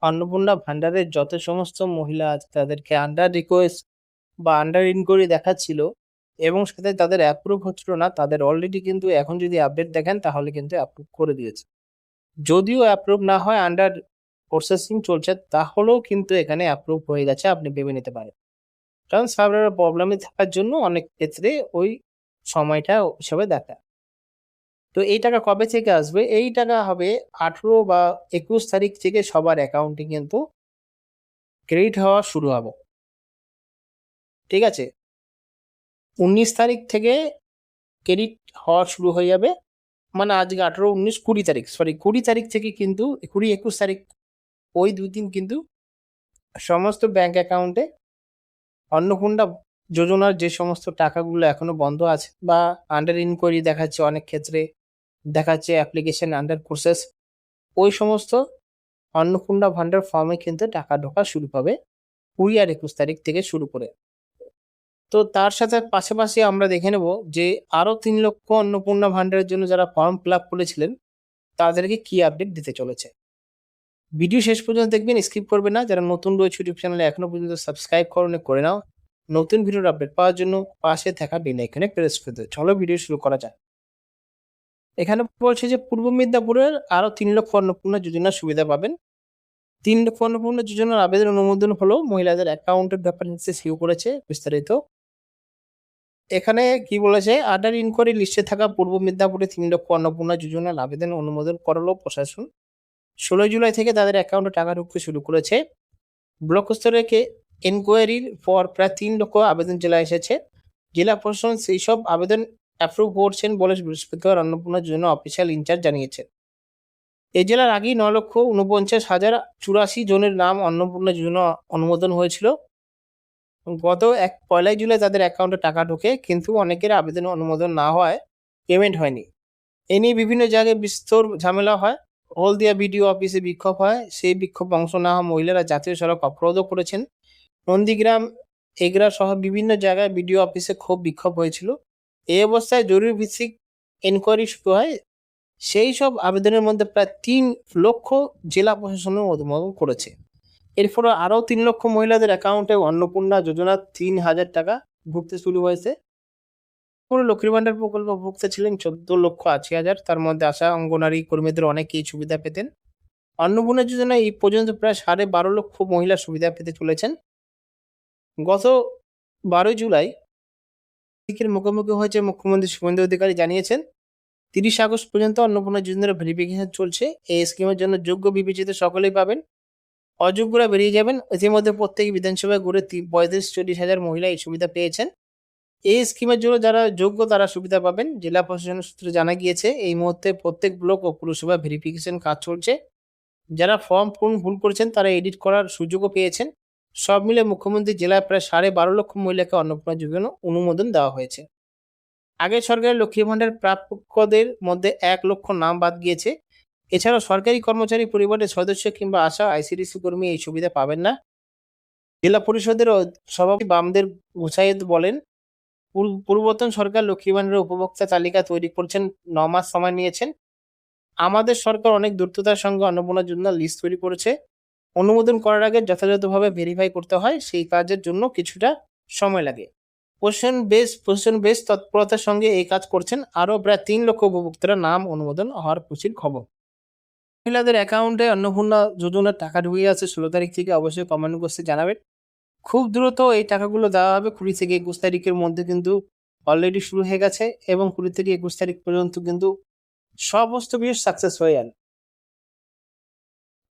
অন্নপূর্ণা ভান্ডারের যত সমস্ত মহিলা আছে তাদেরকে আন্ডার রিকোয়েস্ট বা আন্ডার ইনকোয়ারি দেখাচ্ছিল এবং সাথে তাদের অ্যাপ্রুভ হচ্ছিল না, তাদের অলরেডি কিন্তু এখন যদি আপডেট দেখেন তাহলে কিন্তু অ্যাপ্রুভ করে দিয়েছে। যদিও অ্যাপ্রুভ না হয়, আন্ডার প্রসেসিং চলছে, তাহলেও কিন্তু এখানে অ্যাপ্রুভ হয়ে গেছে, আপনি ভেবে নিতে পারেন। কারণ সার্ভারের প্রবলেমে থাকার জন্য অনেক ক্ষেত্রে ওই সময়টা হিসাবে দেখা। তো এই টাকা কবে থেকে আসবে? এই টাকা হবে 18 বা 21 তারিখ থেকে সবার অ্যাকাউন্টে কিন্তু ক্রেডিট হওয়া শুরু হবে। ঠিক আছে, 19 তারিখ থেকে ক্রেডিট হওয়া শুরু হয়ে যাবে। মানে আজকে 18, 19, 20 তারিখ, 20 তারিখ থেকে কিন্তু 20, 21 তারিখ ওই 2 দিন কিন্তু সমস্ত ব্যাংক অ্যাকাউন্টে অন্নপূর্ণা যোজনার যে সমস্ত টাকাগুলো এখনো বন্ধ আছে বা আন্ডার ইনকোয়ারি দেখাচ্ছে, অনেক ক্ষেত্রে দেখাচ্ছে অ্যাপ্লিকেশন আন্ডার প্রসেস, ওই সমস্ত অন্নপূর্ণা ভান্ডার ফর্মে কিন্তু টাকা ঢোকা শুরু হবে 20 আর 21 তারিখ থেকে শুরু করে। তো তার সাথে পাশাপাশি আমরা দেখে নেব যে আরো 3 লক্ষ অন্নপূর্ণা ভান্ডারের জন্য যারা ফর্ম ফিল আপ করেছিলেন তাদেরকে কি আপডেট দিতে চলেছে। ভিডিও শেষ পর্যন্ত দেখবেন, স্কিপ করবে না। যারা নতুন রয়েছে ইউটিউব চ্যানেলে এখনো পর্যন্ত সাবস্ক্রাইব করে নাও নতুন ভিডিওর আপডেট পাওয়ার জন্য। পাশে থাকা বেল আইকনে প্রেস করে দিও। চলো ভিডিও শুরু করা যাক। এখানে বলছে যে পূর্ব মেদিনীপুরের আরো 3 লক্ষ অন্নপূর্ণা যোজনার সুবিধা পাবেন। 3 লক্ষ অন্নপূর্ণা যোজনার আবেদন অনুমোদন হলো, মহিলাদের অ্যাকাউন্টের ব্যাপারে শুরু করেছে বিস্তারিত। এখানে কি বলেছে, আন্ডার ইনকোয়ারি লিস্টে থাকা পূর্ব মেদিনীপুরে 3 লক্ষ অন্নপূর্ণা যোজনার আবেদন অনুমোদন করালো প্রশাসন। 16 জুলাই থেকে তাদের অ্যাকাউন্টে টাকা ঢুকতে শুরু করেছে। ব্লক স্তরে এনকোয়ারির পর প্রায় 3 লক্ষ আবেদন জেলায় এসেছে। জেলা প্রশাসন সেই সব আবেদন অ্যাপ্রুভ করছেন বলে বৃহস্পতিবার অন্নপূর্ণা যোজনা অফিসিয়াল ইনচার্জ জানিয়েছেন। এই জেলার আগেই 9,49,084 জনের নাম অন্নপূর্ণা যোজনা অনুমোদন হয়েছিল। গত 1 জুলাই তাদের অ্যাকাউন্টে টাকা ঢোকে, কিন্তু অনেকের আবেদন অনুমোদন না হওয়ায় পেমেন্ট হয়নি। এ নিয়ে বিভিন্ন জায়গায় বিস্তর ঝামেলা হয়। হলদিয়া বিডিও অফিসে বিক্ষোভ হয়, সেই বিক্ষোভ অংশ না হওয়া মহিলারা জাতীয় সড়ক অবরোধও করেছেন। নন্দীগ্রাম, এগরা সহ বিভিন্ন জায়গায় বিডিও অফিসে ক্ষোভ বিক্ষোভ হয়েছিল। এই অবস্থায় জরুরি ভিত্তিক এনকোয়ারি শুরু হয়। সেই সব আবেদনের মধ্যে প্রায় 3 লক্ষ জেলা প্রশাসনের অনুমোদন করেছে। এর ফলে আরও 3 লক্ষ মহিলাদের অ্যাকাউন্টে অন্নপূর্ণা যোজনা 3,000 টাকা ঢুকতে শুরু হয়েছে। পুরো লক্ষ্মীর ভান্ডার প্রকল্প ভুক্ত ছিলেন 14,80,000, তার মধ্যে আশা অঙ্গনারী কর্মীদের অনেকেই সুবিধা পেতেন। অন্নপূর্ণা যোজনায় এই পর্যন্ত প্রায় 12.5 লক্ষ মহিলা সুবিধা পেতে চলেছেন। গত 12 জুলাই মুখোমুখি হয়েছে মুখ্যমন্ত্রী শুভেন্দু অধিকারী জানিয়েছেন 30 আগস্ট পর্যন্ত অন্নপূর্ণা যোজনার ভেরিফিকেশন চলছে। এই স্কিমের জন্য যোগ্য বিবেচিত সকলেই পাবেন, অযোগ্যরা বেরিয়ে যাবেন। ইতিমধ্যে প্রত্যেক বিধানসভায় গড়ে 35-40 হাজার মহিলা এই সুবিধা পেয়েছেন। এই স্কিমের জন্য যারা যোগ্য তারা সুবিধা পাবেন। জেলা প্রশাসনের সূত্রে জানা গিয়েছে এই মুহূর্তে প্রত্যেক ব্লক ও পুরসভা ভেরিফিকেশন কাজ চলছে। যারা ফর্ম পূরণ ভুল করেছেন তারা এডিট করার সুযোগও পেয়েছেন। সব মিলে মুখ্যমন্ত্রী জেলায় প্রায় 12.5 লক্ষ মহিলাকে অন্নপূর্ণা যোজনা অনুমোদন দেওয়া হয়েছে। আগে সরকারের লক্ষ্মী ভান্ডার প্রাপকদের মধ্যে 1 লক্ষ নাম বাদ গিয়েছে। এছাড়াও সরকারি কর্মচারী, পরিবারের সদস্য কিংবা আশা, আইসিডিসি কর্মী এই সুবিধা পাবেন না। জেলা পরিষদের সভাপতি বামদেব গোসাইদ বলেন, পূর্বতন সরকার লক্ষ্মী ভান্ডারের উপভোক্তা তালিকা তৈরি করছেন, 9 মাস সময় নিয়েছেন। আমাদের সরকার অনেক দ্রুততার সঙ্গে অন্নপূর্ণা যোজনা লিস্ট তৈরি করেছে। অনুমোদন করার আগে যথাযথভাবে ভেরিফাই করতে হয়, সেই কাজের জন্য কিছুটা সময় লাগে। প্রশাসন বেশ তৎপরতার সঙ্গে এই কাজ করছেন। আরও প্রায় 3 লক্ষ উপভোক্তারা নাম অনুমোদন হওয়ার খুশির খবর। মহিলাদের অ্যাকাউন্টে অন্নপূর্ণা যোজনার টাকা ঢুকে আছে 16 তারিখ থেকে, অবশ্যই কমেন্ট বক্সে জানাবেন। খুব দ্রুত এই টাকাগুলো দেওয়া হবে। 20 থেকে 21 তারিখের মধ্যে কিন্তু অলরেডি শুরু হয়ে গেছে এবং 20 থেকে 21 তারিখ পর্যন্ত কিন্তু সমস্ত কিছু সাকসেস হয়ে যান।